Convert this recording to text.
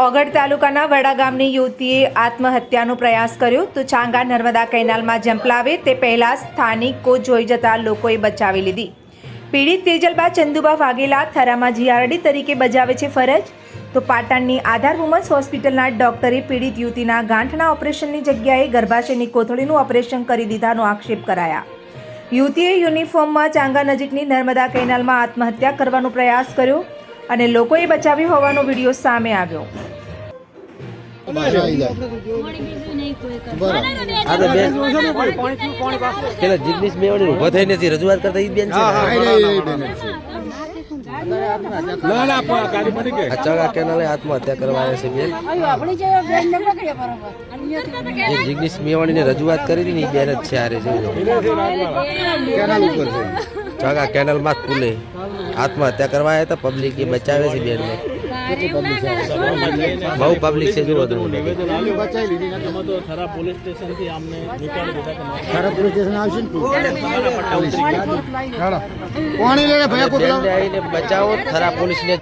ઓગળ તાલુકાના વડા ગામની યુવતીએ આત્મહત્યાનો પ્રયાસ કર્યો તો ચાંગા નર્મદા કેનાલમાં ઝંપલાવે તે પહેલાં સ્થાનિકો જોઈ જતા લોકોએ બચાવી લીધી। પીડિત તેજલબા ચંદુબા વાઘેલા થરામાં જીઆરડી તરીકે બજાવે છે ફરજ। તો પાટણની આધાર વુમન્સ હોસ્પિટલના ડોક્ટરે પીડિત યુવતીના ગાંઠના ઓપરેશનની જગ્યાએ ગર્ભાશયની કોથળીનું ઓપરેશન કરી દીધાનો આક્ષેપ કરાયા। યુવતીએ યુનિફોર્મમાં ચાંગા નજીકની નર્મદા કેનાલમાં આત્મહત્યા કરવાનો પ્રયાસ કર્યો અને લોકોએ બચાવી હોવાનો વિડીયો સામે આવ્યો। જિગ્નેશ મેવાણી ઉભા થઈને રજૂઆત કરતા ઈ બેન છે ચાંગા કેનાલે આત્મહત્યા કરવા આવ્યા છે બેન। જિગ્નેશ મેવાણીને રજૂઆત કરી હતી ને બેન જ છે આરે ચાંગા કેનાલમાં જ પુલે આત્મહત્યા કરવા આવ્યા હતા। પબ્લિક એ બચાવે છે બેન ને બહુ પબ્લિક છે જો બધું બચાવો થરા પોલીસ ને